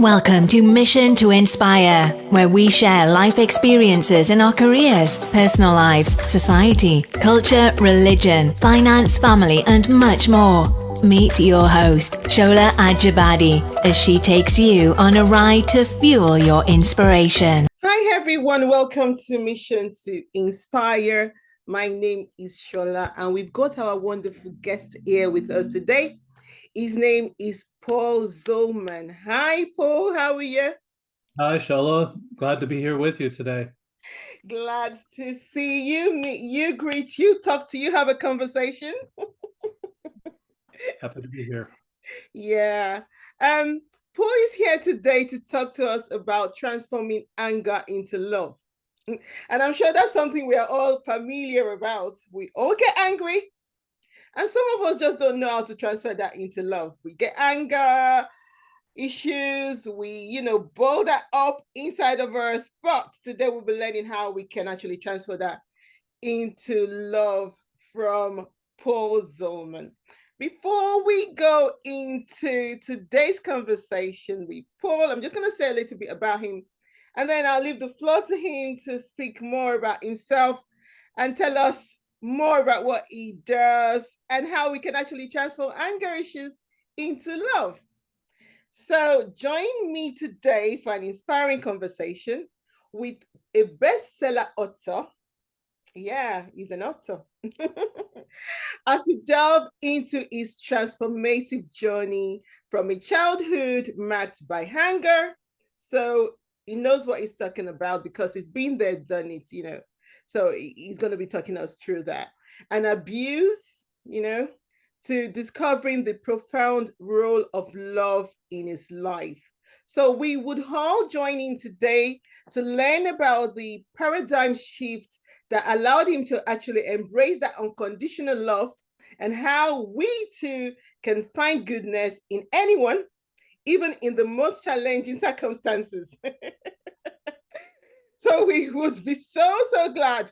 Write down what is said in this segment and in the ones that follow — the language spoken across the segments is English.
Welcome to Mission to Inspire, where we share life experiences in our careers, personal lives, society, culture, religion, finance, family, and much more. Meet your host, Shola Ajabadi, as she takes you on a ride to fuel your inspiration. Hi, everyone. Welcome to Mission to Inspire. My name is Shola, and we've got our wonderful guest here with us today. His name is Paul Zolman. Hi, Paul. How are you? Hi, Shola. Glad to be here with you today. Glad to see you, meet you, greet you, talk to you, have a conversation. Happy to be here. Yeah. Paul is here today to talk to us about transforming anger into love. And I'm sure that's something we are all familiar about. We all get angry, and some of us just don't know how to transfer that into love. We get anger issues, we, ball that up inside of us. But today we'll be learning how we can actually transfer that into love from Paul Zolman. Before we go into today's conversation with Paul, I'm just going to say a little bit about him, and then I'll leave the floor to him to speak more about himself and tell us more about what he does and how we can actually transform anger issues into love. So join me today for an inspiring conversation with a bestseller author. Yeah, he's an author. As we delve into his transformative journey from a childhood marked by anger. So he knows what he's talking about because he's been there, done it. So he's going to be talking us through that. And abuse, to discovering the profound role of love in his life. So we would all join in today to learn about the paradigm shift that allowed him to actually embrace that unconditional love and how we too can find goodness in anyone, even in the most challenging circumstances. So we would be so glad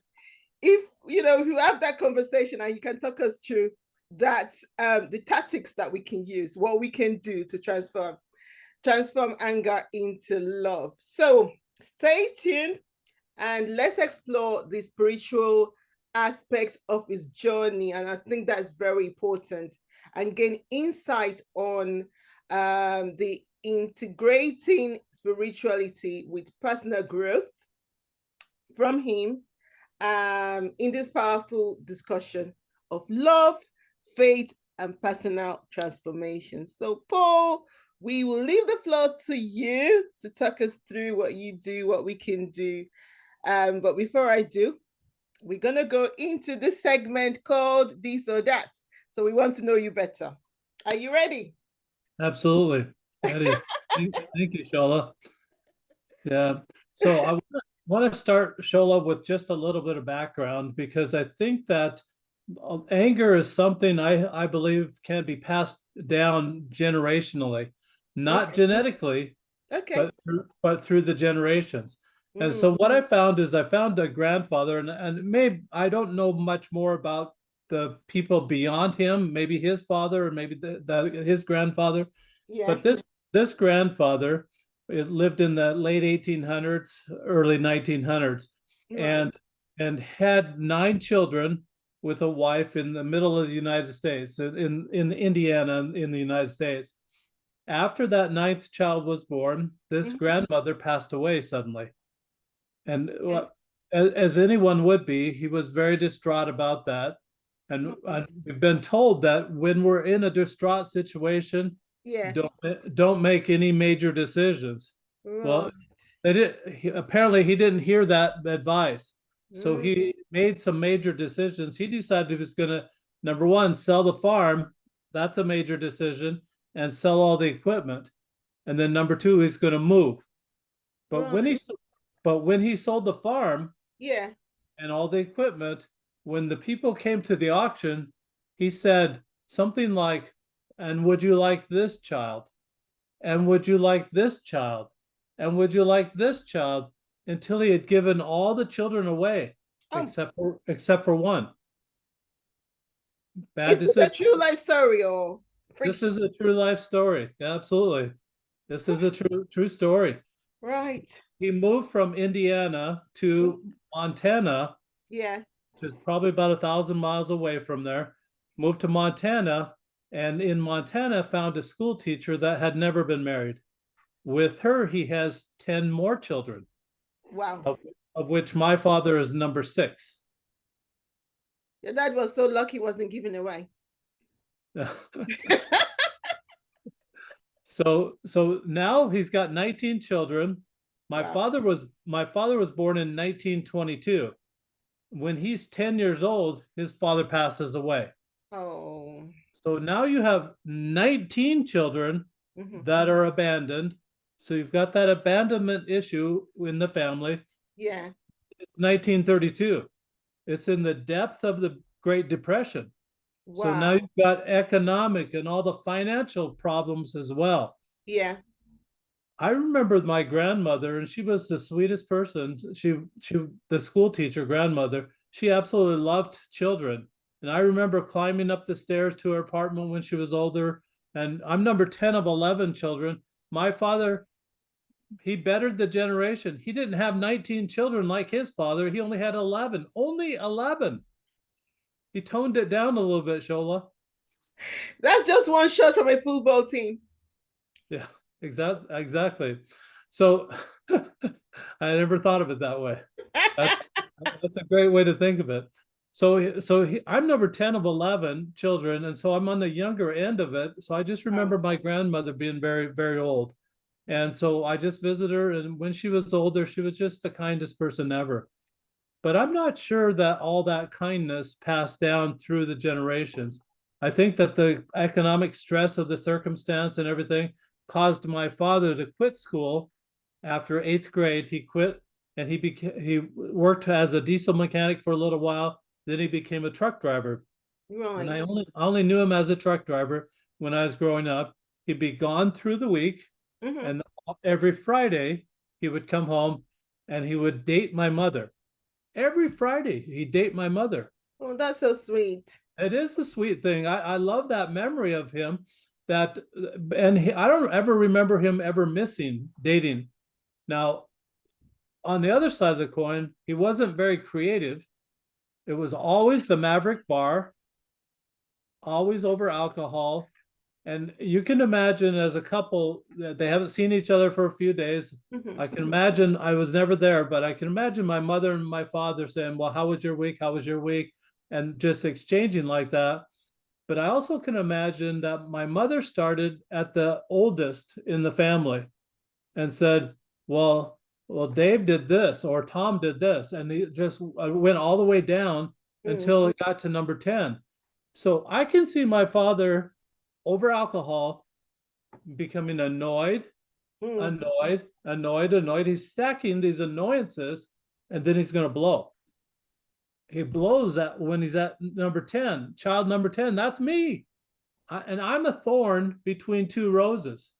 if you have that conversation and you can talk us through that, the tactics that we can use, what we can do to transform anger into love. So stay tuned and let's explore the spiritual aspect of his journey. And I think that's very important, and gain insight on the integrating spirituality with personal growth from him in this powerful discussion of love, faith, and personal transformation. So, Paul, we will leave the floor to you to talk us through what you do, what we can do. But before I do, we're going to go into this segment called This or That. So we want to know you better. Are you ready? Absolutely. Ready. Thank you, Shola. Yeah. So I want to start, Shola, with just a little bit of background, because I think that anger is something I believe can be passed down generationally, not genetically, but through the generations. And so what I found is I found a grandfather, and maybe I don't know much more about the people beyond him, maybe his father or maybe his grandfather. Yeah. But this grandfather, it lived in the late 1800s, early 1900s, Right. and had 9 children with a wife in the middle of the United States, in Indiana, in the United States. After that 9th child was born, this grandmother passed away suddenly. And as anyone would be, he was very distraught about that. And we've been told that when we're in a distraught situation, don't make any major decisions. Right. Well, apparently he didn't hear that advice. So he made some major decisions. He decided he was going to, number one, sell the farm. That's a major decision, and sell all the equipment. And then number two, he's going to move. But when he sold the farm, and all the equipment, when the people came to the auction, he said something like, "And would you like this child? And would you like this child? And would you like this child?" Until he had given all the children away, except for one. Is this a true life story or This is a true life story. Absolutely. This is a true story. Right. He moved from Indiana to Montana, Yeah. which is probably about 1,000 miles away from there. Moved to Montana, and in Montana found a school teacher that had never been married. With her, he has 10 more children, Wow. of which my father is number 6. Your dad was so lucky he wasn't given away. So now he's got 19 children. My Wow. father was born in 1922. When he's 10 years old, his father passes away. Oh. So now you have 19 children that are abandoned. So you've got that abandonment issue in the family. Yeah. It's 1932. It's in the depth of the Great Depression. Wow. So now you've got economic and all the financial problems as well. Yeah. I remember my grandmother, and she was the sweetest person. She the school teacher grandmother. She absolutely loved children. And I remember climbing up the stairs to her apartment when she was older. And I'm number 10 of 11 children. My father, he bettered the generation. He didn't have 19 children like his father. He only had 11. Only 11. He toned it down a little bit, Shola. That's just one shot from a football team. Yeah, exactly. So I never thought of it that way. That's a great way to think of it. I'm number 10 of 11 children, and so I'm on the younger end of it. So I just remember my grandmother being very, very old. And so I just visited her, and when she was older, she was just the kindest person ever. But I'm not sure that all that kindness passed down through the generations. I think that the economic stress of the circumstance and everything caused my father to quit school after 8th grade. He quit, and he worked as a diesel mechanic for a little while. Then he became a truck driver. Right. And I only knew him as a truck driver when I was growing up. He'd be gone through the week, and every Friday he would come home and he would date my mother. Every Friday he'd date my mother. Oh, that's so sweet. It is a sweet thing. I love that memory of him. I don't ever remember him ever missing dating. Now, on the other side of the coin, he wasn't very creative. It was always the Maverick bar, always over alcohol. And you can imagine, as a couple, they haven't seen each other for a few days. I can imagine, I was never there, but I can imagine my mother and my father saying, well, how was your week? How was your week? And just exchanging like that. But I also can imagine that my mother started at the oldest in the family and said, well, Dave did this, or Tom did this. And he just went all the way down until it got to number 10. So I can see my father over alcohol becoming annoyed. He's stacking these annoyances, and then he's going to blow. He blows that when he's at number 10, child number 10. That's me. And I'm a thorn between two roses.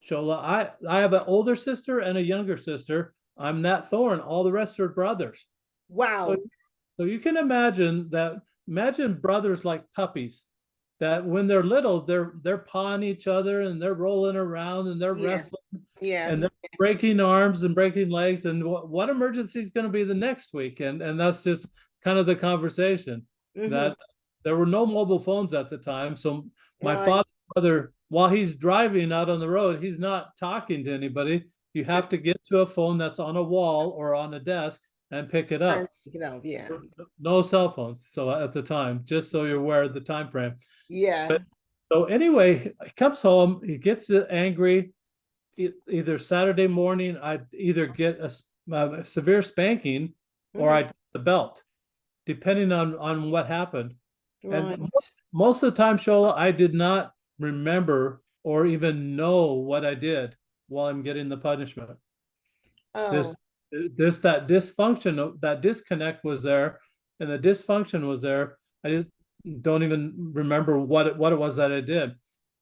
Shola, I have an older sister and a younger sister. I'm that thorn. All the rest are brothers. Wow. So you can imagine brothers like puppies, that when they're little, they're pawing each other and they're rolling around and they're wrestling. Yeah. And they're breaking arms and breaking legs. And what emergency is going to be the next week? And that's just kind of the conversation. That there were no mobile phones at the time. So my father, while he's driving out on the road, he's not talking to anybody. You have to get to a phone that's on a wall or on a desk and pick it up. Yeah. No cell phones. So at the time, just so you're aware of the time frame. Yeah. But, so anyway, he comes home, he gets angry. Either Saturday morning, I'd either get a severe spanking or I'd get the belt, depending on what happened. Right. And most of the time, Shola, I did not remember or even know what I did while I'm getting the punishment. Just that dysfunction, that disconnect was there, and the dysfunction was there. I just don't even remember what it was that I did.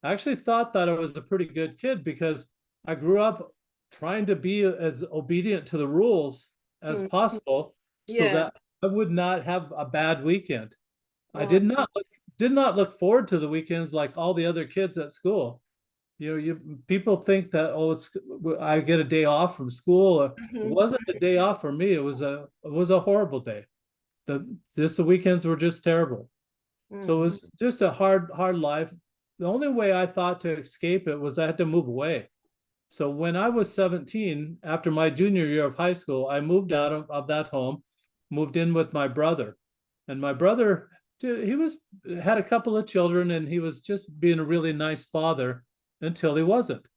I actually thought that I was a pretty good kid because I grew up trying to be as obedient to the rules as possible, so that I would not have a bad weekend. I did not look forward to the weekends like all the other kids at school. people think that, oh, I get a day off from school. It Mhm. wasn't a day off for me. It was a horrible day. The weekends were just terrible. So it Mm. was just a hard life. The only way I thought to escape it was I had to move away. So when I was 17, after my junior year of high school, I moved out of that home, moved in with my brother. And my brother, he had a couple of children, and he was just being a really nice father until he wasn't.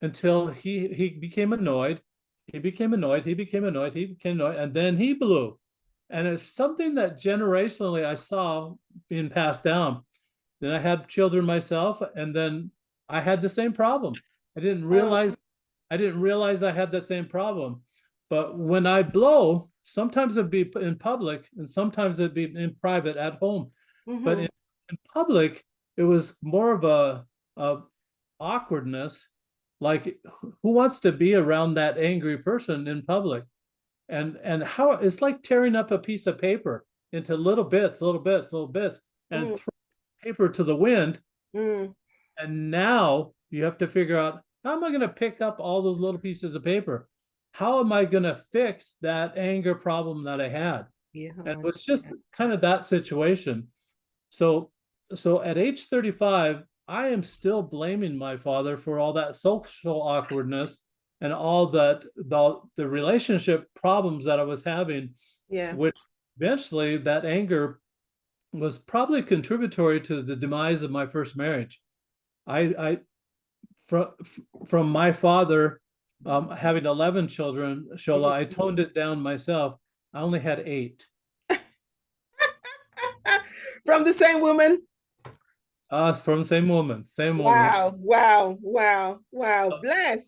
Until he became annoyed. He became annoyed. He became annoyed. He became annoyed. And then he blew. And it's something that generationally I saw being passed down. Then I had children myself, and then I had the same problem. I didn't Oh. realize I didn't realize I had the same problem. But when I blow, sometimes it'd be in public and sometimes it'd be in private at home. But Mhm. in public, it was more of a awkwardness. Like, who wants to be around that angry person in public? And how it's like tearing up a piece of paper into little bits, little bits, little bits, and Mm. throw paper to the wind. Mm. And now you have to figure out, how am I going to pick up all those little pieces of paper? How am I going to fix that anger problem that I had? Yeah. And it was just kind of that situation. So, so at age 35, I am still blaming my father for all that social awkwardness and all the relationship problems that I was having, Yeah. which eventually that anger was probably contributory to the demise of my first marriage. I from from my father having 11 children, Shola, I toned it down myself. I only had 8. From the same woman? Us from the same woman, same woman. Wow. Wow. Wow. Wow. Bless.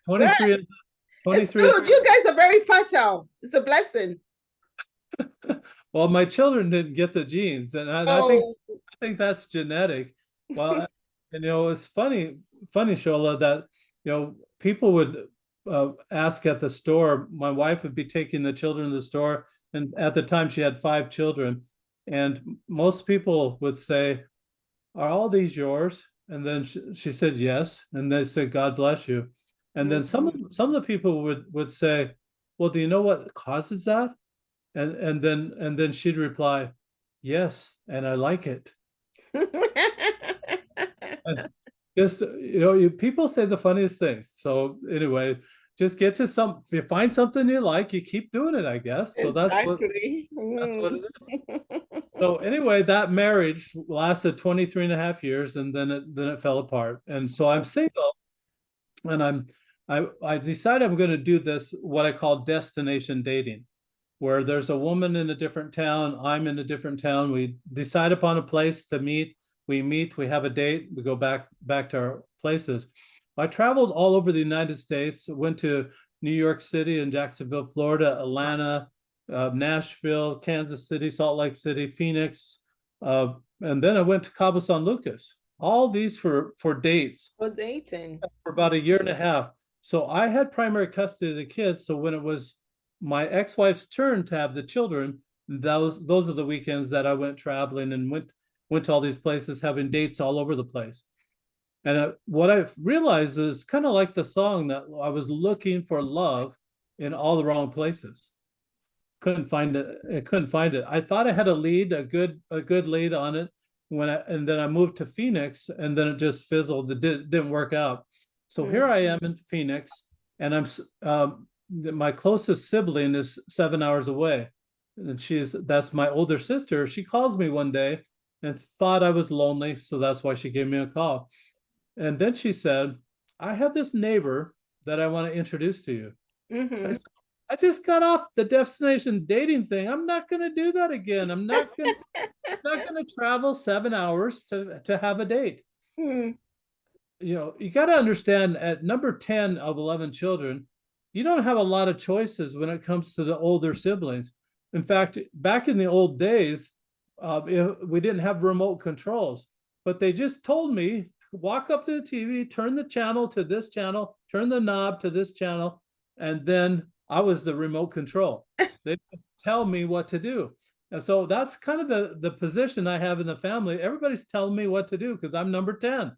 Bless. 23 and It's 23 good. You guys are very fertile. It's a blessing. well, my children didn't get the genes, and I think Oh. I think that's genetic. Well, it's funny, Shola, that people would ask at the store. My wife would be taking the children to the store, and at the time she had 5 children, and most people would say, "Are all these yours?" And then she said yes, and they said, "God bless you." And then Mhm. some of the people would say, "Well, do you know what causes that?" And then she'd reply, "Yes, and I like it." And just people say the funniest things. So anyway, just get to if you find something you like, you keep doing it, I guess. So Exactly. that's what Mm. it is. So anyway, that marriage lasted 23 and a half years, and then it fell apart. And so I'm single, and I decided I'm going to do this, what I call destination dating, where there's a woman in a different town, I'm in a different town. We decide upon a place to meet. We meet, we have a date, we go back to our places. I traveled all over the United States, went to New York City and Jacksonville, Florida, Atlanta, Nashville, Kansas City, Salt Lake City, Phoenix, and then I went to Cabo San Lucas. All these for dates For dating. for about a year and a half. So I had primary custody of the kids. So when it was my ex-wife's turn to have the children, those are the weekends that I went traveling and went to all these places, having dates all over the place. And what I realized is kind of like the song, that I was looking for love in all the wrong places. Couldn't find it. I couldn't find it. I thought I had a good lead on it and then I moved to Phoenix, and then it just fizzled. It didn't work out. So here I am in Phoenix, and my closest sibling is 7 hours away, and that's my older sister. She calls me one day and thought I was lonely, so that's why she gave me a call. And then she said, "I have this neighbor that I want to introduce to you." I Mm-hmm. said, "I just got off the destination dating thing. I'm not going to do that again. I'm not going to travel 7 hours to have a date." Mm. You got to understand, at number 10 of 11 children, you don't have a lot of choices when it comes to the older siblings. In fact, back in the old days, we didn't have remote controls, but they just told me, walk up to the TV, turn the channel to this channel, turn the knob to this channel, and then I was the remote control. They just tell me what to do. And so that's kind of the position I have in the family. Everybody's telling me what to do because I'm number 10.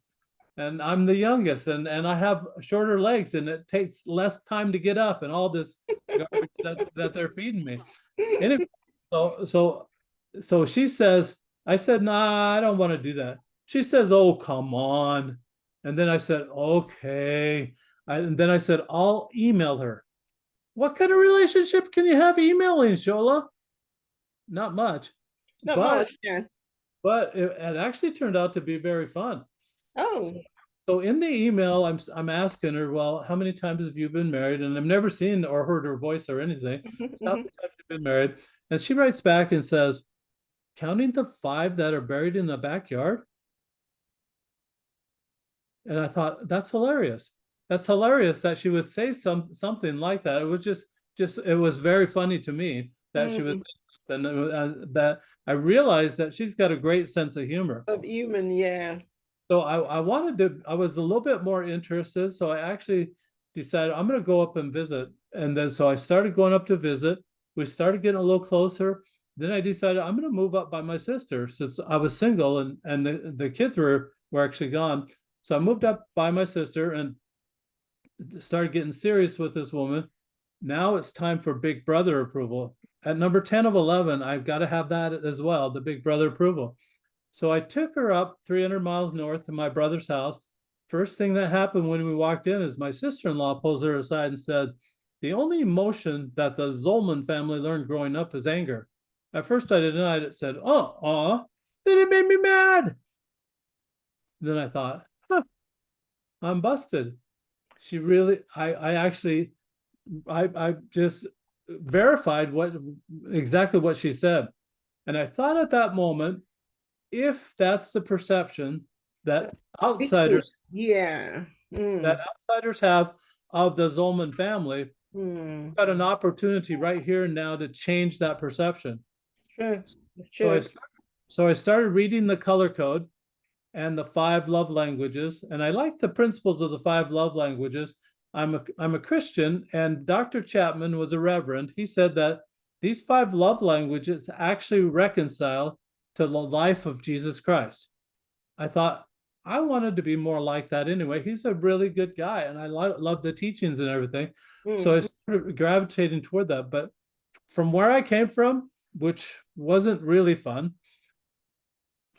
and I'm the youngest, and I have shorter legs, and it takes less time to get up, and all this garbage that they're feeding me. Anyway, so she says, I said, nah, I don't want to do that. She says, oh, come on. And then I said, okay. And then I said, I'll email her. What kind of relationship can you have emailing, Shola? Not much. Not but much, yeah. but it actually turned out to be very fun. Oh. So in the email, I'm asking her, well, how many times have you been married? And I've never seen or heard her voice or anything. So how many times have you been married? And she writes back and says, counting the 5 that are buried in the backyard. And I thought, that's hilarious. That's hilarious that she would say something like that. It was just it was very funny to me that she was saying something, and that I realized that she's got a great sense of humor. Of human, yeah. So I wanted to, I was a little bit more interested. So I actually decided I'm going to go up and visit. And then so I started going up to visit. We started getting a little closer. Then I decided I'm going to move up by my sister since I was single, and the kids were actually gone. So I moved up by my sister and started getting serious with this woman. Now it's time for big brother approval. At number 10 of 11, I've got to have that as well, the big brother approval. So I took her up 300 miles north to my brother's house. First thing that happened when we walked in is my sister-in-law pulls her aside and said, the only emotion that the Zolman family learned growing up is anger. At first I denied it, said, then it made me mad. Then I thought, I'm busted. She really, I just verified exactly what she said. And I thought at that moment, if that's the perception that outsiders have of the Zolman family, we've got an opportunity right here and now to change that perception. It's true. So I started reading the color code and the 5 love languages, and I like the principles of the 5 love languages. I'm a Christian, and Dr. Chapman was a reverend. He said that these 5 love languages actually reconcile to the life of Jesus Christ. I thought I wanted to be more like that anyway. He's a really good guy, and I love the teachings and everything. So I started gravitating toward that. But from where I came from, which wasn't really fun,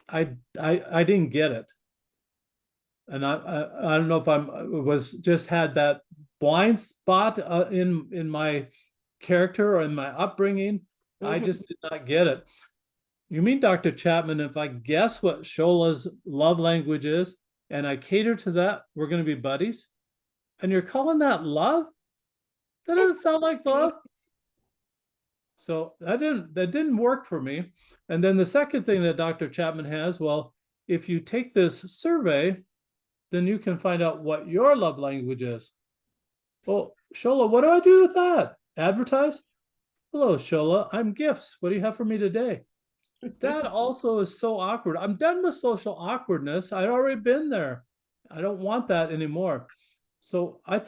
I didn't get it. And I don't know if had that blind spot in my character or in my upbringing. I just did not get it. You mean, Dr. Chapman, if I guess what Shola's love language is and I cater to that, we're going to be buddies? And you're calling that love? That doesn't sound like love. So that didn't work for me. And then the second thing that Dr. Chapman has, well, if you take this survey, then you can find out what your love language is. Well, Shola, what do I do with that? Advertise? Hello, Shola, I'm gifts. What do you have for me today? That also is so awkward. I'm done with social awkwardness. I'd already been there. I don't want that anymore. So I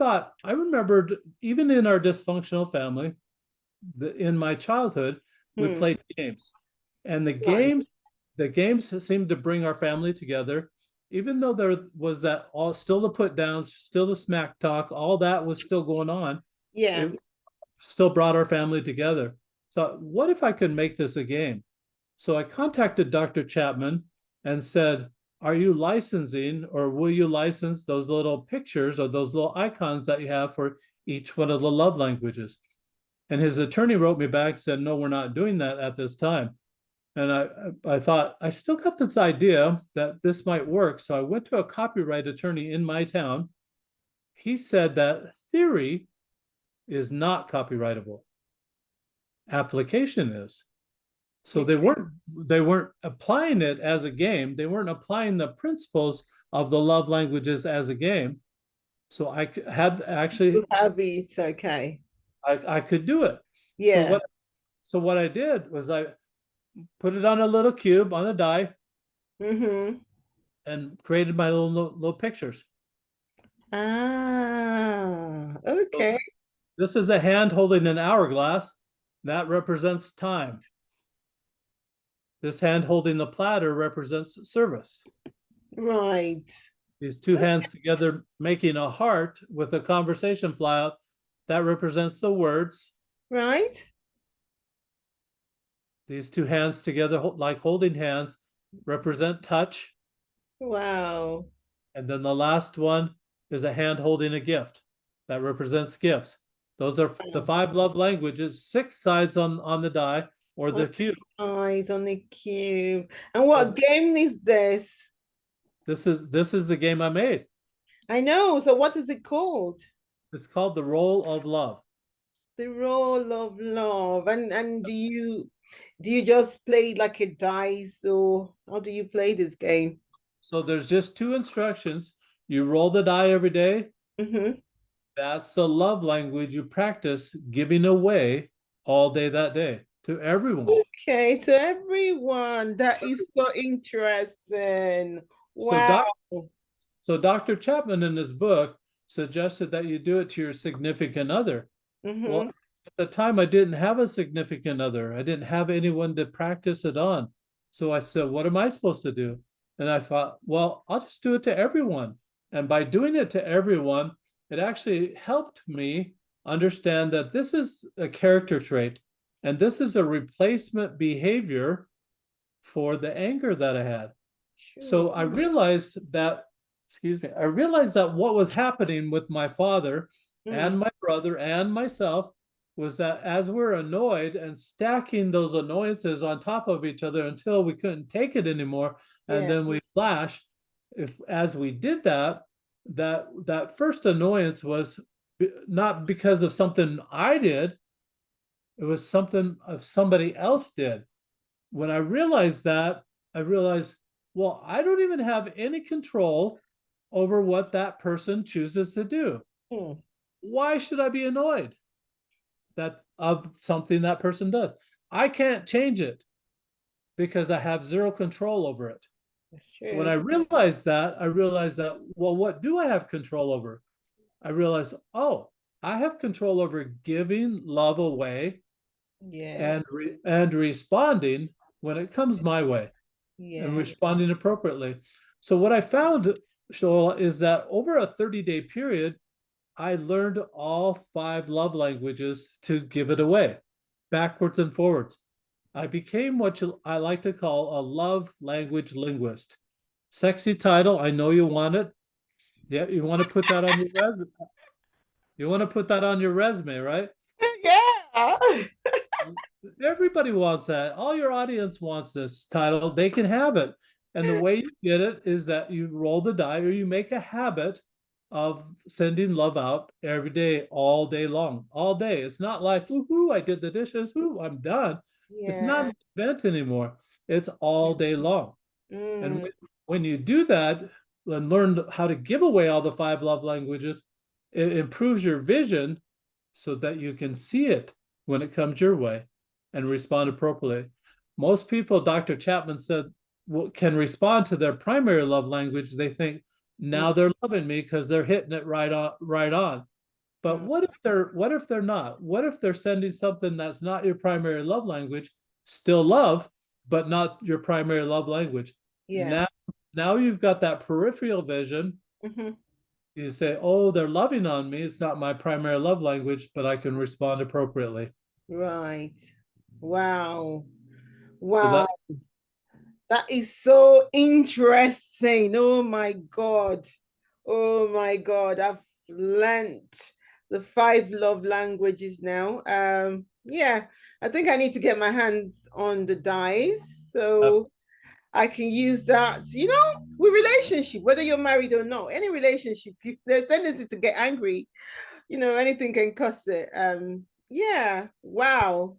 remembered even in our dysfunctional family, in my childhood, we played games. And the games seemed to bring our family together. Even though there was that still the put downs, still the smack talk, all that was still going on. Yeah. It still brought our family together. So what if I could make this a game? So I contacted Dr. Chapman and said, are you licensing, or will you license those little pictures or those little icons that you have for each one of the love languages? And his attorney wrote me back and said, no, we're not doing that at this time. And I thought, I still got this idea that this might work. So I went to a copyright attorney in my town. He said that theory is not copyrightable. Application is. So they weren't applying it as a game. They weren't applying the principles of the love languages as a game. So I had actually. It's okay. I could do it. Yeah. So what I did was I put it on a little cube on a die, and created my little pictures. Okay. So this is a hand holding an hourglass. That represents time. This hand holding the platter represents service. Right. These two hands together making a heart with a conversation fly out. That represents the words. Right? These two hands together, like holding hands, represent touch. Wow. And then the last one is a hand holding a gift. That represents gifts. Those are the 5 love languages, 6 sides on the die or the cube. Eyes on the cube. And what game is this? This is the game I made. I know. So what is it called? It's called the Roll of Love. The Roll of Love. And do you just play like a dice, or how do you play this game? So there's just 2 instructions. You roll the die every day. Mm-hmm. That's the love language you practice giving away all day that day to everyone. Okay, to everyone. That is so interesting. So, Wow. Dr. Chapman in his book suggested that you do it to your significant other. Well, Mm-hmm. at the time, I didn't have a significant other. I didn't have anyone to practice it on. So I said, what am I supposed to do? And I thought, well, I'll just do it to everyone. And by doing it to everyone, it actually helped me understand that this is a character trait and this is a replacement behavior for the anger that I had. So I realized that, I realized that what was happening with my father and my brother and myself was that as we're annoyed and stacking those annoyances on top of each other until we couldn't take it anymore, and then we flash, as we did that, that first annoyance was not because of something I did, it was something of somebody else did. When I realized that, I realized, well, I don't even have any control over what that person chooses to do. Why should I be annoyed that of something that person does? I can't change it because I have 0 control over it. That's true. When I realized that, well, what do I have control over? I realized, oh, I have control over giving love away and responding when it comes my way and responding appropriately. So what I found, Shoal, is that over a 30-day period, I learned all 5 love languages to give it away, backwards and forwards. I became what I like to call a love language linguist. Sexy title. I know you want it. Yeah, you want to put that on your resume. You want to put that on your resume, right? Yeah. Everybody wants that. All your audience wants this title. They can have it. And the way you get it is that you roll the die or you make a habit of sending love out every day, all day long, all day. It's not like, woohoo, I did the dishes, woo, I'm done. It's not an event anymore. It's all day long. And when you do that and learn how to give away all the 5 love languages, it improves your vision so that you can see it when it comes your way and respond appropriately. Most people, Dr. Chapman said, can respond to their primary love language. They think, now they're loving me because they're hitting it right on. But what if they're not? What if they're sending something that's not your primary love language, still love, but not your primary love language? Now you've got that peripheral vision. You say, oh, they're loving on me. It's not my primary love language, but I can respond appropriately. Right. Wow. So that is so interesting. Oh my God. Oh my God. I've learned the 5 love languages now. Yeah, I think I need to get my hands on the dice so I can use that, with relationship, whether you're married or not, any relationship, there's tendency to get angry, anything can cause it. Yeah, wow.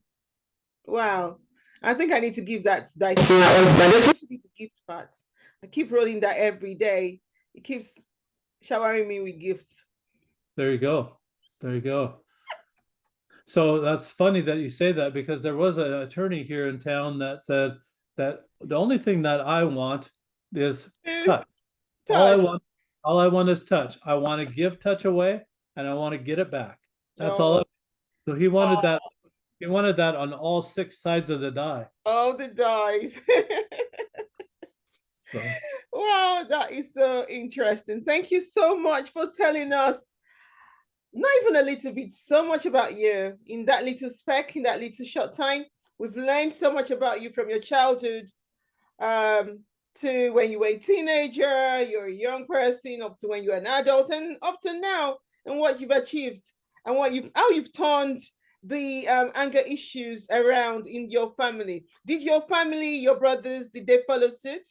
I think I need to give that dice to my husband, especially the gift part. I keep rolling that every day. It keeps showering me with gifts. There you go. So that's funny that you say that, because there was an attorney here in town that said that the only thing that I want is touch. All I want is touch. I want to give touch away and I want to get it back. That's all. So he wanted that. He wanted that on all 6 sides of the die. All the dies. So. Wow, that is so interesting. Thank you so much for telling us, not even a little bit, so much about you in that little speck, in that little short time. We've learned so much about you from your childhood um, to when you were a teenager, you're a young person, up to when you're an adult, and up to now, and what you've achieved, and how you've turned the anger issues around in your family. Did your family, your brothers, did they follow suit?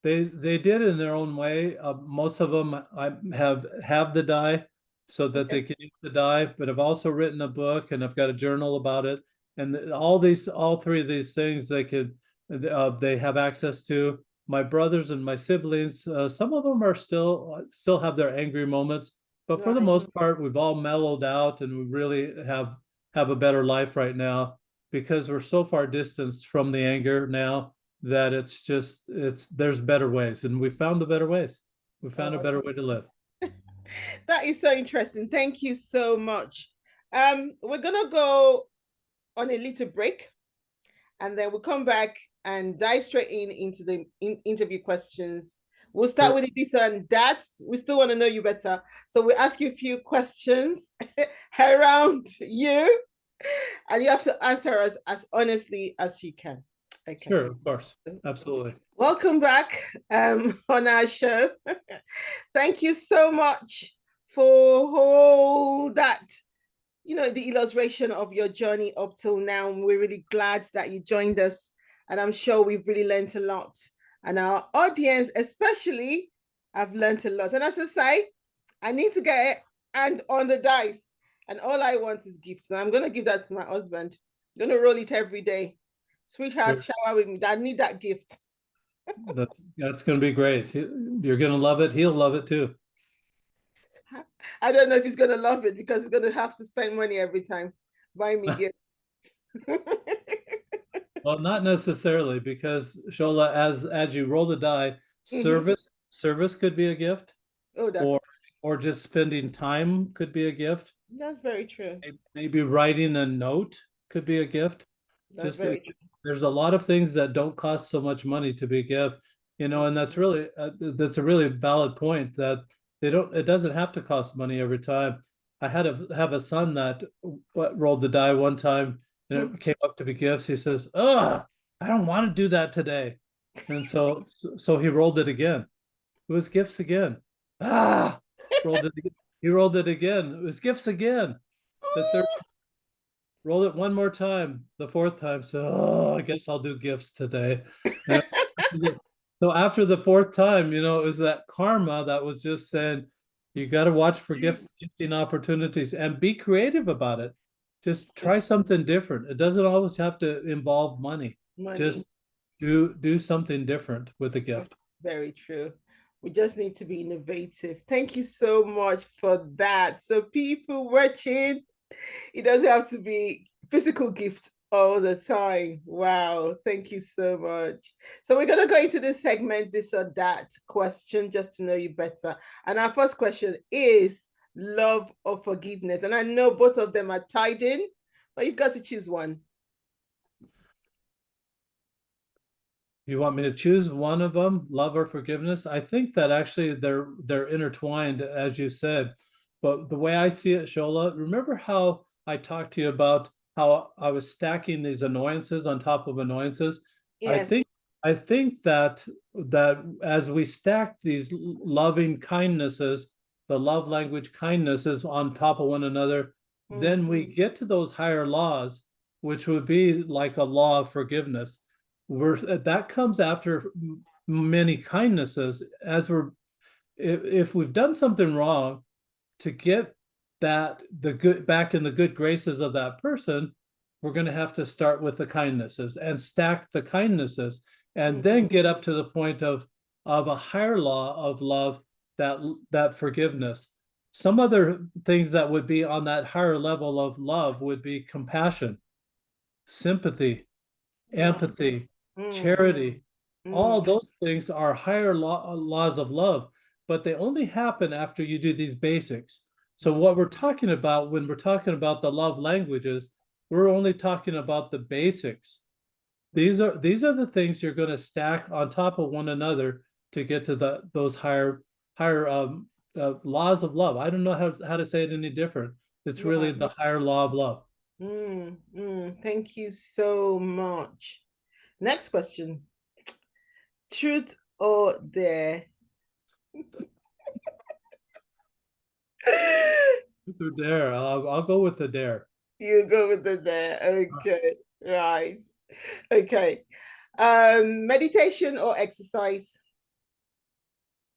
They did in their own way. Most of them I have the die so that they can use the die, but I've also written a book and I've got a journal about it. And all three of these things they have access to. My brothers and my siblings, some of them are still have their angry moments, but for the Right. most part, we've all mellowed out and we really have a better life right now because we're so far distanced from the anger now that there's better ways, and we found the better ways. We found a Oh, better way to live. that is so interesting. Thank you so much. We're gonna go on a little break, and then we'll come back and dive straight into the interview questions. We'll start Sure. with this and that. We still want to know you better. So we'll ask you a few questions around you, and you have to answer us as honestly as you can. Okay. Sure, of course. Absolutely. Welcome back on our show. Thank you so much for all that, the illustration of your journey up till now. We're really glad that you joined us. And I'm sure we've really learned a lot. And our audience, especially, have learned a lot. And as I say, I need to get hand on the dice. And all I want is gifts. And I'm going to give that to my husband. I'm going to roll it every day. Sweetheart, Sure. shower with me. I need that gift. That's going to be great. You're going to love it. He'll love it too. I don't know if he's going to love it because he's going to have to spend money every time buying me gifts. Well, not necessarily, because Shola, as you roll the die, service could be a gift, Oh, or just spending time could be a gift. that's very true. Maybe writing a note could be a gift. That's Just very true. there's a lot of things that don't cost so much money to be a gift, and that's a really valid point that it doesn't have to cost money every time. I have a son that rolled the die one time and it came up to be gifts. He says, "Oh, I don't want to do that today," and so he rolled it again. It was gifts again. Ah, rolled it. He rolled it again. It was gifts again. The third roll it one more time, the fourth time. So, I guess I'll do gifts today. So after the fourth time, it was that karma that was just saying, you got to watch for gifting opportunities and be creative about it. Just try something different. It doesn't always have to involve money. Just do something different with a gift. Very true. We just need to be innovative. Thank you so much for that. So people watching, it doesn't have to be physical gift all the time. Wow, thank you so much. So we're going to go into this segment, this or that question, just to know you better. And our first question is love or forgiveness. And I know both of them are tied in, but you've got to choose one. You want me to choose one of them, love or forgiveness? I think that actually they're intertwined, as you said. But the way I see it, Shola, remember how I talked to you about how I was stacking these annoyances on top of annoyances? Yes. I think that as we stack these loving kindnesses, the love language kindnesses on top of one another, then we get to those higher laws, which would be like a law of forgiveness. That comes after many kindnesses. If we've done something wrong, to get the good back in the good graces of that person, we're going to have to start with the kindnesses and stack the kindnesses, and then get up to the point of a higher law of love, that forgiveness. Some other things that would be on that higher level of love would be compassion, sympathy, empathy, charity. All those things are higher laws of love, but they only happen after you do these basics. So what we're talking about when we're talking about the love languages, we're only talking about the basics. These are the things you're going to stack on top of one another to get to those higher laws of love. I don't know how to say it any different. It's really Right. the higher law of love. Thank you so much. Next question. Truth or dare? The dare. I'll go with the dare. You go with the dare. Okay. Right. Okay. Meditation or exercise?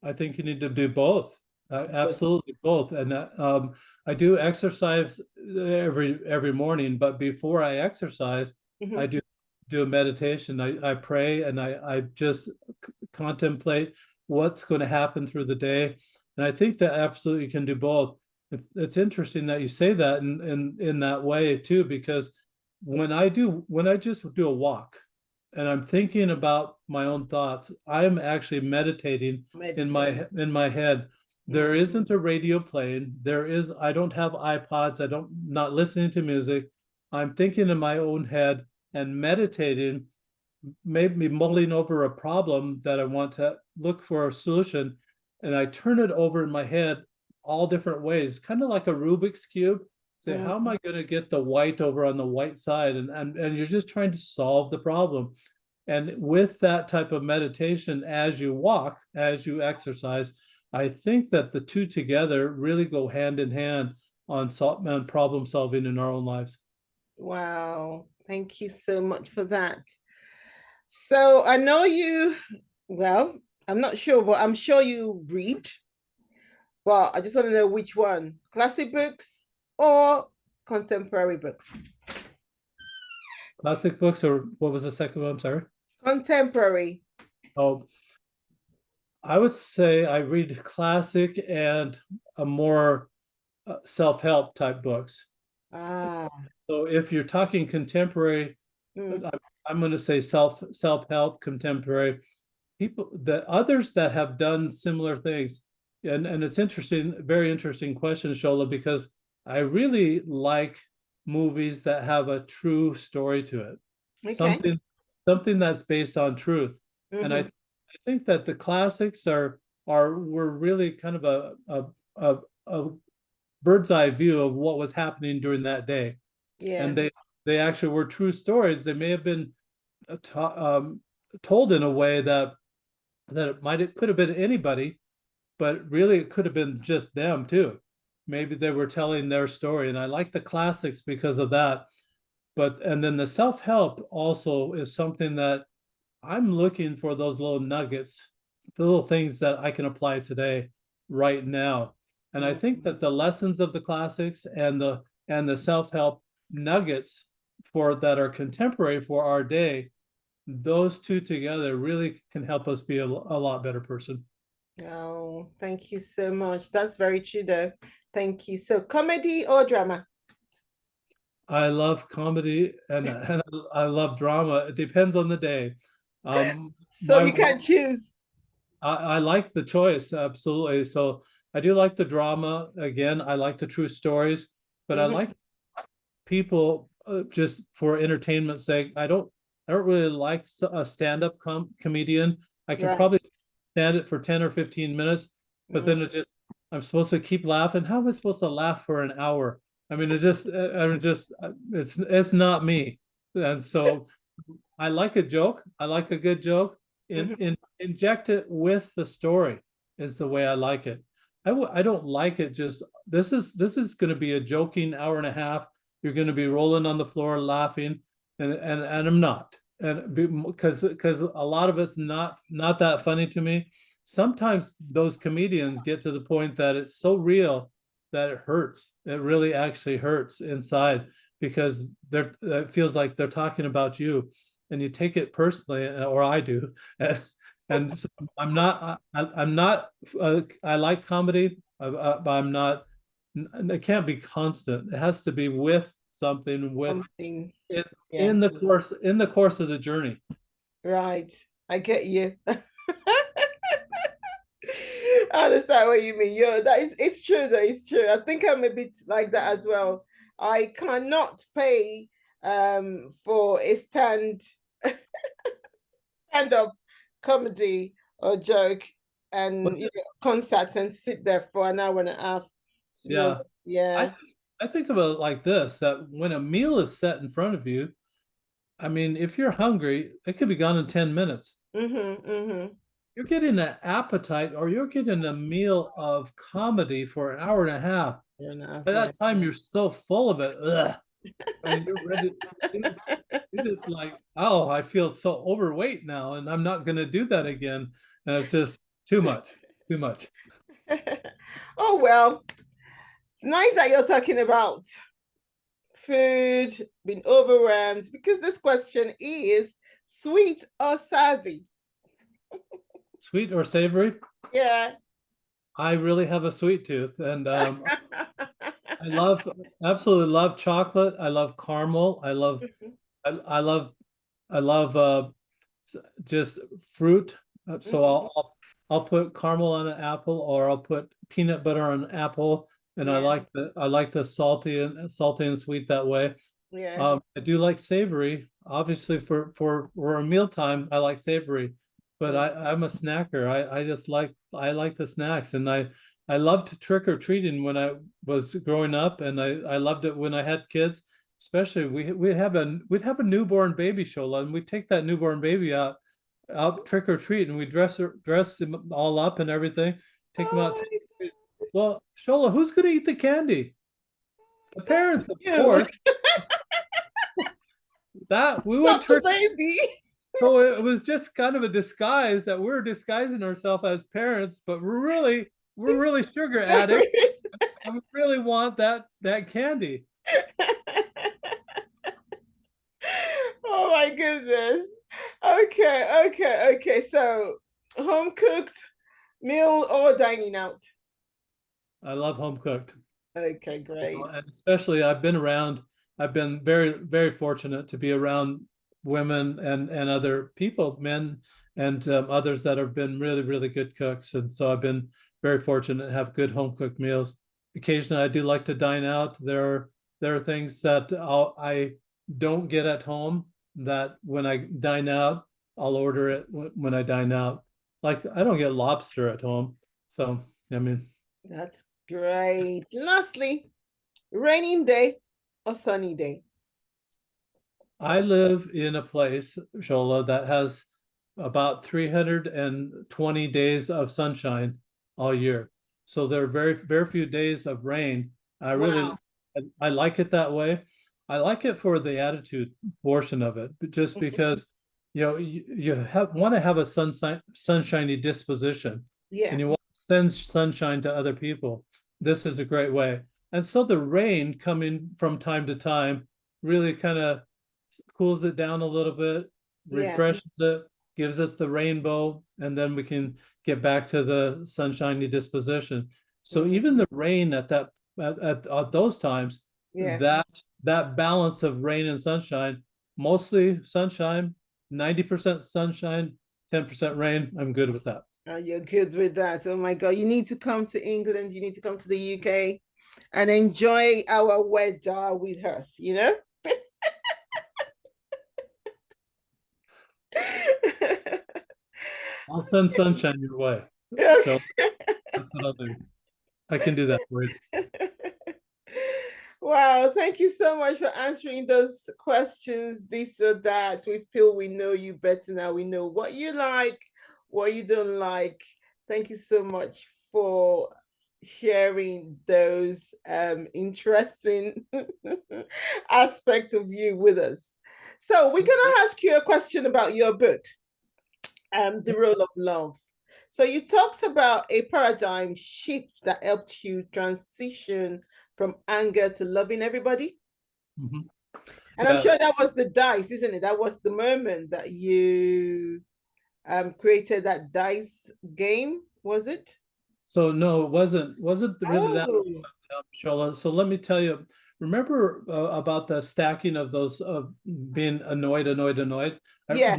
I think you need to do both. Absolutely both. And I do exercise every morning, but before I exercise, I Mhm. do a meditation. I pray and I just contemplate what's going to happen through the day. And I think that absolutely can do both. It's interesting that you say that in that way too, because when I just do a walk and I'm thinking about my own thoughts, I'm actually meditating Meditate. in my head. There isn't a radio playing. I don't have iPods. Not listening to music. I'm thinking in my own head and meditating, maybe mulling over a problem that I want to look for a solution. And I turn it over in my head all different ways, kind of like a Rubik's Cube. Say, how am I going to get the white over on the white side? And you're just trying to solve the problem. And with that type of meditation, as you walk, as you exercise, I think that the two together really go hand in hand on problem solving in our own lives. Wow. Thank you so much for that. So I know you, well, I'm not sure, but I'm sure you read, but I just want to know which one, classic books or contemporary books? Classic books, or what was the second one? I'm sorry. Contemporary. Oh, I would say I read classic and a more self-help type books. Ah. So if you're talking contemporary, Mm. I'm going to say self-help contemporary. The others that have done similar things, and it's interesting, very interesting question, Shola, because I really like movies that have a true story to it, Okay. something something that's based on truth. And Mm-hmm. I think that the classics were really kind of a bird's eye view of what was happening during that day, Yeah. and they actually were true stories. They may have been told in a way that it could have been anybody, but really it could have been just them too. Maybe they were telling their story, and I like the classics because of that. But and then the self-help also is something that I'm looking for, those little nuggets, the little things that I can apply today, right now. And I think that the lessons of the classics and the self-help nuggets for that are contemporary for our day, those two together really can help us be a lot better person. Oh, thank you so much. That's very true, though. Thank you. So, comedy or drama? I love comedy and I love drama. It depends on the day. So My you can choose. I like the choice, absolutely. So I do like the drama. Again, I like the true stories, but I Mhm. like people just for entertainment's sake. I don't really like a stand-up comedian. I can Right. probably stand it for 10 or 15 minutes, but then Mm. I'm supposed to keep laughing. How am I supposed to laugh for an hour? I mean, it's not me. And so I like a joke. I like a good joke. Mhm. Inject it with the story is the way I like it. I don't like it just this is going to be a joking hour and a half. You're going to be rolling on the floor laughing, and I'm not, and because a lot of it's not that funny to me. Sometimes those comedians get to the point that it's so real that it hurts. It really actually hurts inside because it feels like they're talking about you and you take it personally, or I do. And so I'm not, I like comedy, but I'm not, it can't be constant. It has to be with something Something. in, Yeah. in the course of the journey. Right. I get you. I understand what you mean. Yeah, it's true though. It's true. I think I'm a bit like that as well. I cannot pay for a stand up comedy or joke But and concert and sit there for an hour and a half. yeah, I Yeah. think I think about it like this, that when a meal is set in front of you, I mean, if you're hungry, it could be gone in 10 minutes. Mm-hmm. Mm-hmm. You're getting an appetite or you're getting a meal of comedy for an hour and a half. Fair enough, By yeah. that time, you're so full of it. Ugh. I mean, you're ready. You're just like, oh, I feel so overweight now, and I'm not going to do that again. And it's just too much, too much. Oh, well, it's nice that you're talking about food, being overwhelmed, because this question is sweet or savvy? Sweet or savory? Yeah. I really have a sweet tooth, and I love, absolutely love chocolate. I love caramel. I love, I love just fruit. So I'll put caramel on an apple, or I'll put peanut butter on an apple, and Yeah. I like the salty and sweet that way. Yeah. I do like savory. Obviously, for a mealtime, I like savory, but I'm a snacker. I like the snacks, and I loved trick or treating when I was growing up, and I loved it when I had kids. Especially we'd have a newborn baby show, and we'd take that newborn baby out trick or treat, and we dress them all up and everything, take them out. Oh, Well, Shola, who's going to eat the candy? The parents, of you. course. That we went Not the trick. baby. So it was just kind of a disguise that we're disguising ourselves as parents, but we're really sugar addicts, and we really want that candy. Oh my goodness. Okay. So home cooked meal or dining out? I love home cooked. Okay, great. And especially I've been very fortunate to be around women and other people, men and others that have been really good cooks, and so I've been very fortunate to have good home cooked meals. Occasionally I do like to dine out. There are things that I don't get at home that when I dine out, I'll order it when I dine out. Like I don't get lobster at home, so I mean, That's great. Lastly, raining day or sunny day? I live in a place, Shola, that has about 320 days of sunshine all year. So there are very few days of rain. Wow. I like it that way. I like it for the attitude portion of it, but just because you want to have a sunshiny disposition, Yeah. and you want to send sunshine to other people. This is a great way. And so the rain coming from time to time really kind of cools it down a little bit, Yeah. refreshes it, gives us the rainbow, and then we can get back to the sunshiny disposition. So even the rain at those times, Yeah. that balance of rain and sunshine, mostly sunshine, 90% sunshine, 10% rain, I'm good with that. You're good with that. Oh my God. You need to come to England. You need to come to the UK and enjoy our weather with us, I'll send sunshine your way. So that's what I'll do. I can do that for you. Wow, thank you so much for answering those questions, this or that. We feel we know you better now. We know what you like, what you don't like. Thank you so much for sharing those interesting aspects of you with us. So we're going to ask you a question about your book, The Role of Love. So you talked about a paradigm shift that helped you transition from anger to loving everybody. Mm-hmm. And I'm sure that was the dice, isn't it? That was the moment that you created that dice game, was it? So no, it wasn't really that, Shola. So let me tell you, remember about the stacking of those being annoyed. Yeah.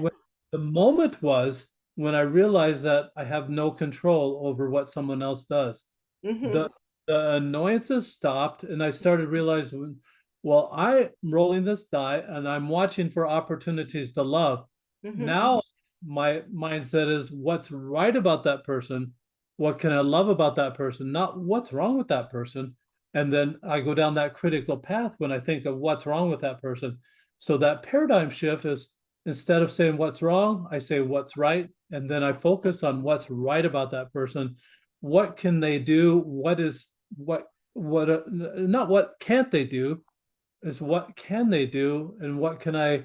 The moment was when I realized that I have no control over what someone else does. The annoyances stopped, and I started realizing, well, I'm rolling this die and I'm watching for opportunities to love. Now my mindset is what's right about that person, what can I love about that person, not what's wrong with that person. And then I go down that critical path when I think of what's wrong with that person. So that paradigm shift is, instead of saying what's wrong, I say what's right. And then I focus on what's right about that person. What can they do? Not what can't they do, is what can they do, and what can I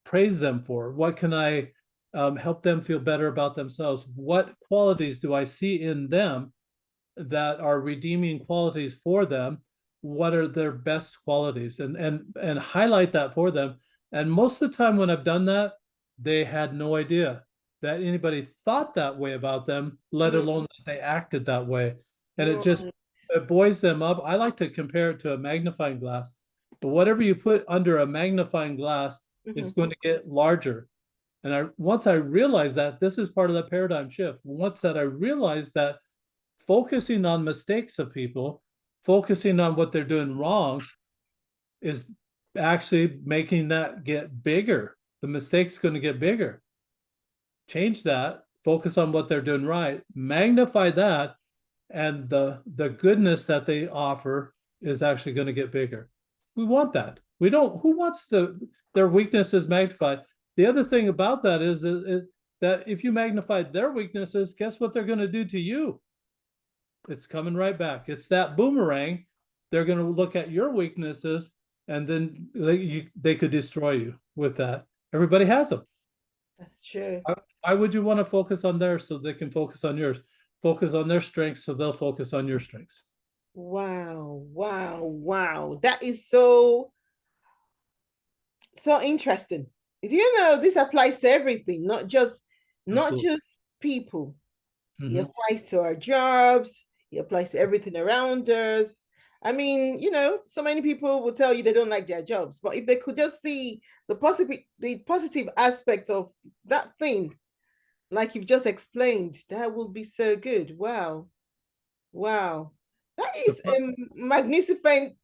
praise them for? What can I help them feel better about themselves? What qualities do I see in them that are redeeming qualities for them? What are their best qualities? And highlight that for them. And most of the time when I've done that, they had no idea that anybody thought that way about them, let alone that they acted that way. And it buoys them up. I like to compare it to a magnifying glass. But whatever you put under a magnifying glass is going to get larger. And once I realized that, this is part of the paradigm shift. Once that I realized that focusing on mistakes of people, focusing on what they're doing wrong, is actually making that get bigger. The mistake's going to get bigger. Change that, focus on what they're doing right, magnify that, and the goodness that they offer is actually going to get bigger. We want that. We don't, who wants their weaknesses magnified? The other thing about that is that if you magnify their weaknesses, guess what they're going to do to you? It's coming right back. It's that boomerang. They're going to look at your weaknesses, and then they could destroy you with that. Everybody has them. That's true. Why would you want to focus on theirs so they can focus on yours? Focus on their strengths so they'll focus on your strengths. Wow, wow, wow. That is so interesting. Do you know this applies to everything, not just people. It applies to our jobs, it applies to everything around us. I mean, so many people will tell you they don't like their jobs, but if they could just see the positive aspect of that thing, like you've just explained, that would be so good. Wow. Wow. That is a magnificent,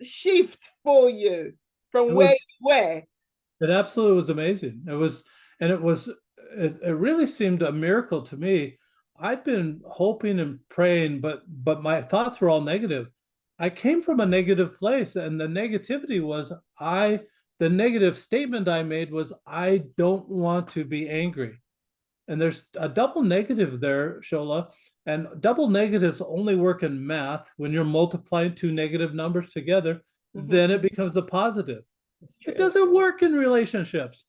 shift for you from where you were. It absolutely was amazing. It really seemed a miracle to me. I'd been hoping and praying, but my thoughts were all negative. I came from a negative place, and the negativity was the negative statement I made was, I don't want to be angry. And there's a double negative there, Shola. And double negatives only work in math. When you're multiplying two negative numbers together, then it becomes a positive. It doesn't work in relationships.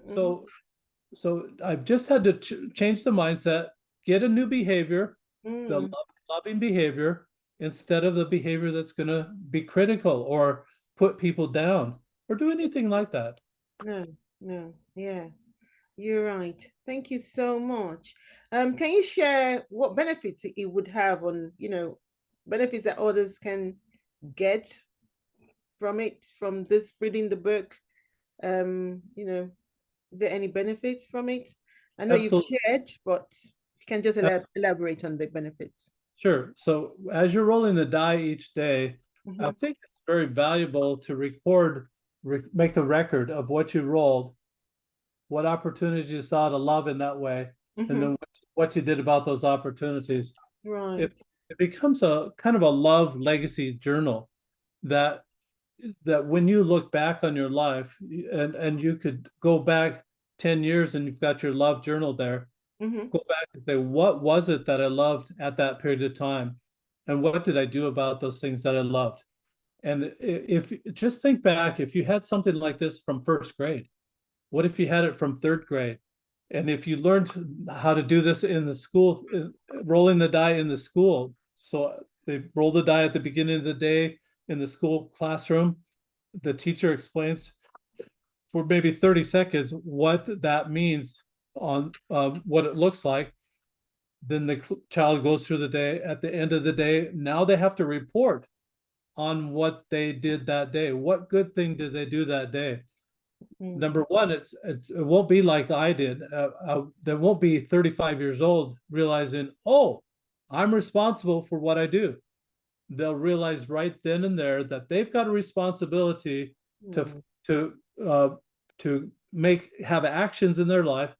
So I've just had to change the mindset, get a new behavior, the loving behavior, instead of the behavior that's going to be critical or put people down or do anything like that. No, yeah, you're right. Thank you so much. Can you share what benefits it would have on, benefits that others can get from this reading the book? Is there any benefits from it? I know Absolutely. you've shared, but you can just elaborate on the benefits. Sure. So as you're rolling the die each day, I think it's very valuable to make a record of what you rolled, what opportunities you saw to love in that way, and then what you did about those opportunities. Right. It becomes a kind of a love legacy journal that when you look back on your life, and you could go back 10 years and you've got your love journal there, go back and say, what was it that I loved at that period of time? And what did I do about those things that I loved? And if just think back, if you had something like this from first grade, what if you had it from third grade? And if you learned how to do this in the school, rolling the die in the school, so they roll the die at the beginning of the day in the school classroom, the teacher explains for maybe 30 seconds what that means on what it looks like. Then the child goes through the day. At the end of the day, now they have to report on what they did that day. What good thing did they do that day? Number one, it won't be like I did. They won't be 35 years old realizing, oh, I'm responsible for what I do. They'll realize right then and there that they've got a responsibility to have actions in their life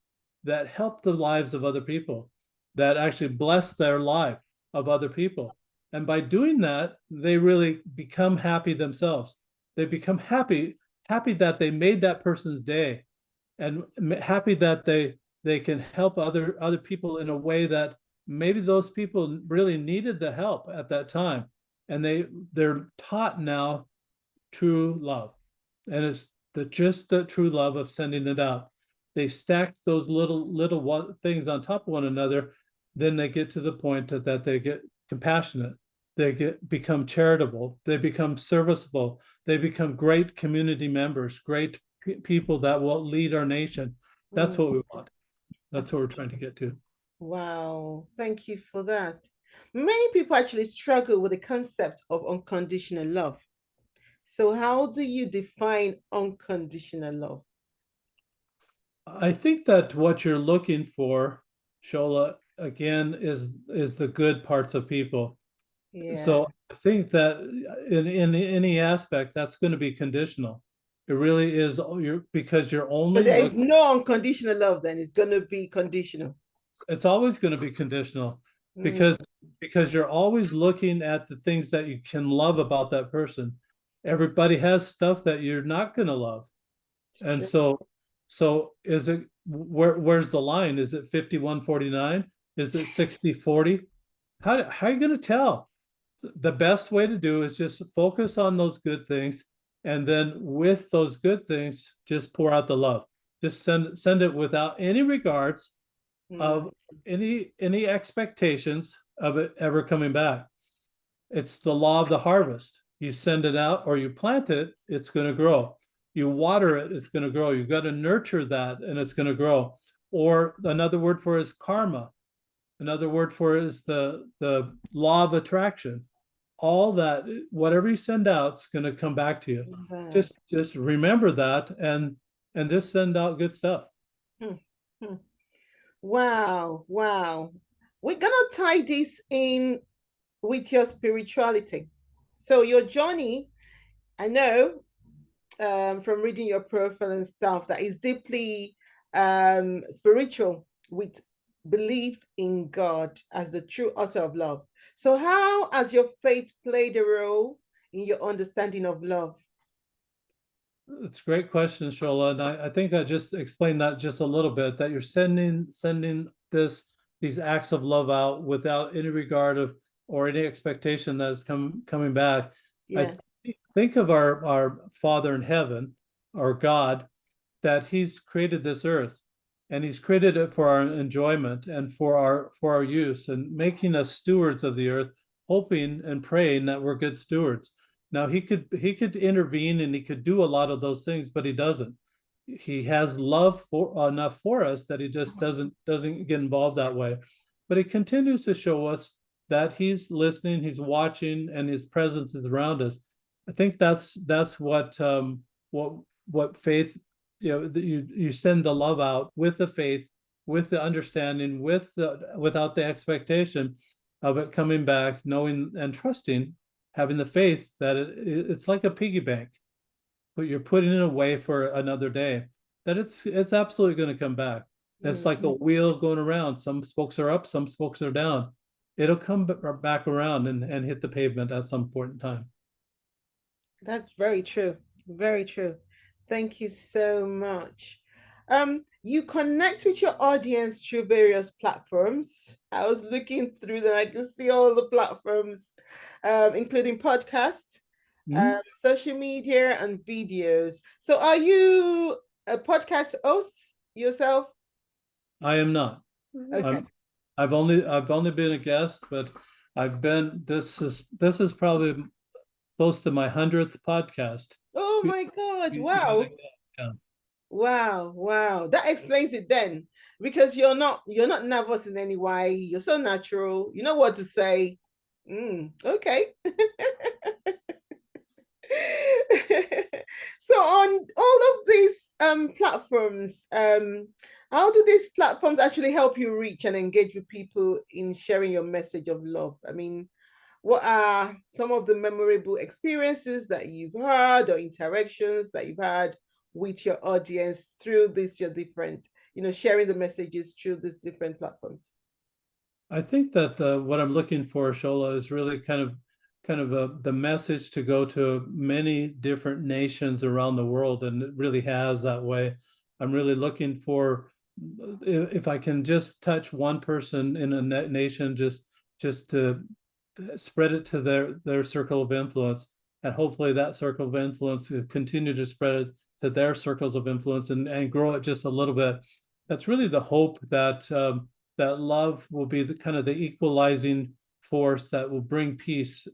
that help the lives of other people, that actually bless their life of other people. And by doing that, they really become happy themselves. They become happy that they made that person's day, and happy that they can help other people in a way that maybe those people really needed the help at that time. And they're taught now true love. And it's just the true love of sending it out. They stack those little things on top of one another. Then they get to the point that they get compassionate. They become charitable. They become serviceable. They become great community members, great people that will lead our nation. That's what we want. That's what we're trying to get to. Wow, thank you for that. Many people actually struggle with the concept of unconditional love. So how do you define unconditional love? I think that what you're looking for, Shola, again, is the good parts of people. Yeah. So I think that in any aspect, that's going to be conditional. It really is. Because you're only. So there is no unconditional love, then it's going to be conditional. It's always going to be conditional, because you're always looking at the things that you can love about that person. Everybody has stuff that you're not going to love, and so is it where's the line? Is it 51-49? Is it 60-40? How are you going to tell? The best way to do is just focus on those good things, and then with those good things, just pour out the love. Just send it without any regards of any expectations of it ever coming back. It's the law of the harvest. You send it out or you plant it, it's going to grow. You water it, it's going to grow. You've got to nurture that, and it's going to grow. Or another word for it is karma. Another word for it is the law of attraction. All that, whatever you send out, is going to come back to you. Just remember that, and just send out good stuff. Wow, wow. We're gonna tie this in with your spirituality. So your journey, I know, from reading your profile and stuff, that is deeply spiritual, with belief in God as the true author of love. So how has your faith played a role in your understanding of love? It's a great question, Shola, and I think I just explained that just a little bit, that you're sending these acts of love out without any regard of or any expectation that it's coming back. Yeah. I think of our Father in heaven, our God, that He's created this earth, and He's created it for our enjoyment and for our use, and making us stewards of the earth, hoping and praying that we're good stewards. Now he could intervene and he could do a lot of those things, but he doesn't. He has love enough for us that he just doesn't get involved that way. But he continues to show us that he's listening, he's watching, and his presence is around us. I think that's what faith, you send the love out with the faith, with the understanding, without the expectation of it coming back, knowing and trusting, having the faith that it's like a piggy bank, but you're putting it away for another day, that it's absolutely going to come back. It's like a wheel going around. Some spokes are up, some spokes are down. It'll come back around and hit the pavement at some point in time. That's very true. Very true. Thank you so much. You connect with your audience through various platforms. I was looking through them. I can see all the platforms, including podcasts, social media, and videos. So are you a podcast host yourself? I am not. Okay. I've only been a guest, but this is probably close to my 100th podcast. Oh my God. Wow. Yeah. Wow. That explains it then, because you're not nervous in any way. You're so natural. You know what to say. Okay. So on all of these platforms, how do these platforms actually help you reach and engage with people in sharing your message of love? I mean, what are some of the memorable experiences that you've had or interactions that you've had with your audience through this, your different, sharing the messages through these different platforms? I think that what I'm looking for, Shola, is really the message to go to many different nations around the world, and it really has that way. I'm really looking for, if I can just touch one person in a nation, just to spread it to their circle of influence, and hopefully that circle of influence will continue to spread it to their circles of influence and grow it just a little bit. That's really the hope, that that love will be the kind of the equalizing force that will bring peace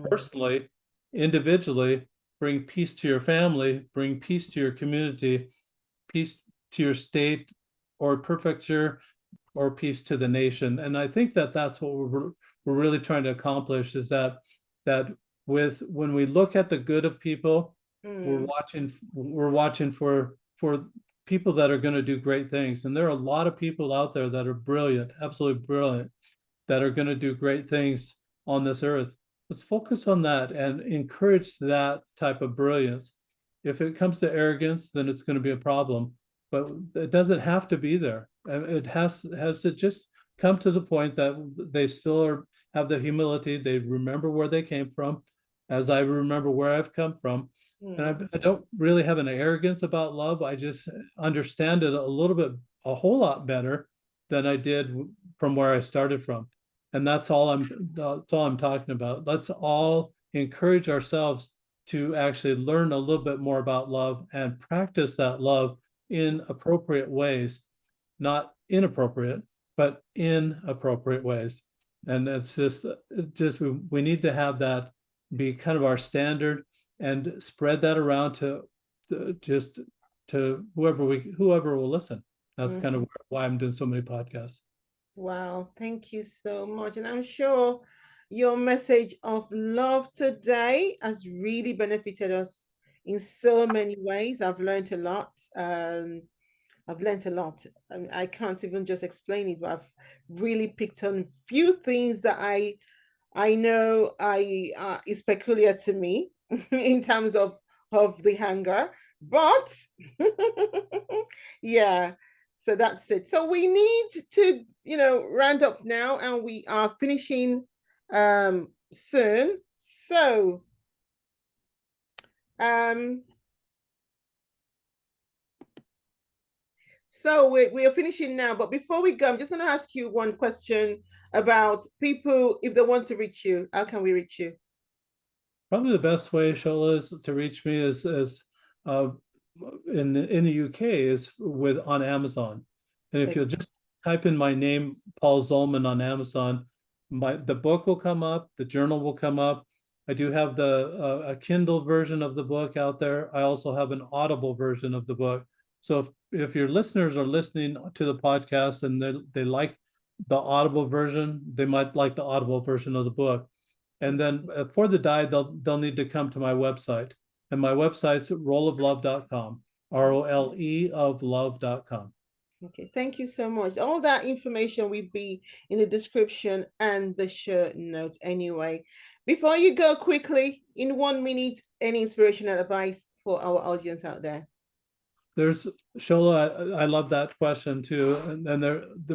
personally, individually, bring peace to your family, bring peace to your community, peace to your state or prefecture, or peace to the nation. And I think that that's what we're really trying to accomplish, is that when we look at the good of people, we're watching for people that are going to do great things. And there are a lot of people out there that are brilliant, absolutely brilliant, that are going to do great things on this earth. Let's focus on that and encourage that type of brilliance. If it comes to arrogance, then it's going to be a problem, but it doesn't have to be there. It has to just come to the point that they still have the humility. They remember where they came from, as I remember where I've come from. And I don't really have an arrogance about love. I just understand it a whole lot better than I did from where I started from. And that's all I'm talking about. Let's all encourage ourselves to actually learn a little bit more about love and practice that love in appropriate ways, not inappropriate, but in appropriate ways. And it's just we need to have that be kind of our standard, and spread that around to whoever will listen. That's kind of why I'm doing so many podcasts. Wow, thank you so much. And I'm sure your message of love today has really benefited us in so many ways. I've learned a lot. I can't even just explain it, but I've really picked on a few things that I know is peculiar to me in terms of the hunger. But yeah, so that's it. So we need to, round up now, and we are finishing soon. So we are finishing now, but before we go, I'm just going to ask you one question about people, if they want to reach you, how can we reach you? Probably the best way, Shola, is to reach me is in the UK is on Amazon. And if you'll just type in my name, Paul Zolman, on Amazon, the book will come up, the journal will come up. I do have a Kindle version of the book out there. I also have an Audible version of the book. So if your listeners are listening to the podcast and they like the Audible version, they might like the Audible version of the book. And then for the die, they'll need to come to my website. And my website's roleoflove.com, ROLE of love.com. Okay, thank you so much. All that information will be in the description and the show notes anyway. Before you go, quickly, in 1 minute, any inspirational advice for our audience out there? There's, Shola, I love that question too. And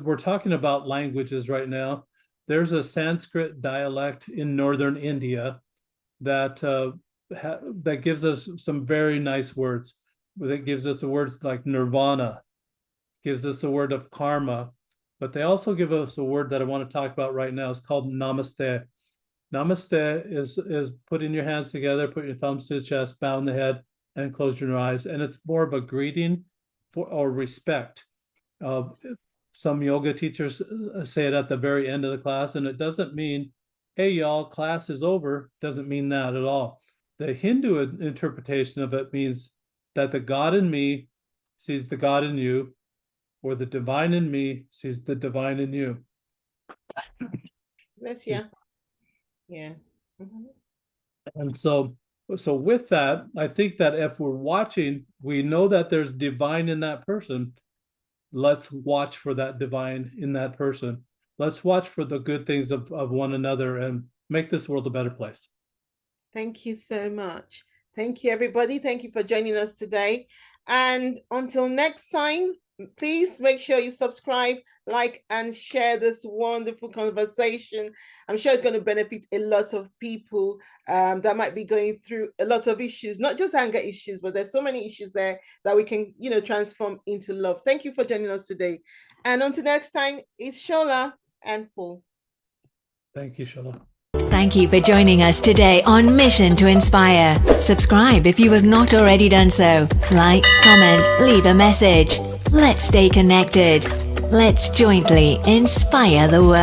we're talking about languages right now. There's a Sanskrit dialect in northern India that that gives us some very nice words. That gives us the words like nirvana, gives us the word of karma, but they also give us a word that I want to talk about right now. It's called namaste. Namaste is putting your hands together, put your thumbs to the chest, bow the head, and close your eyes. And it's more of a greeting or respect. Some yoga teachers say it at the very end of the class, and it doesn't mean, hey, y'all, class is over. Doesn't mean that at all. The Hindu interpretation of it means that the God in me sees the God in you, or the divine in me sees the divine in you. Yes, yeah. Yeah. Mm-hmm. And so with that, I think that if we're watching, we know that there's divine in that person. Let's watch for that divine in that person. Let's watch for the good things of one another and make this world a better place. Thank you so much. Thank you, everybody. Thank you for joining us today. And until next time, please make sure you subscribe, like, and share this wonderful conversation. I'm sure it's going to benefit a lot of people that might be going through a lot of issues, not just anger issues, but there's so many issues there that we can, transform into love. Thank you for joining us today. And until next time, it's Shola and Paul. Thank you, Shola. Thank you for joining us today on Mission to Inspire. Subscribe if you have not already done so. Like, comment, leave a message. Let's stay connected. Let's jointly inspire the world.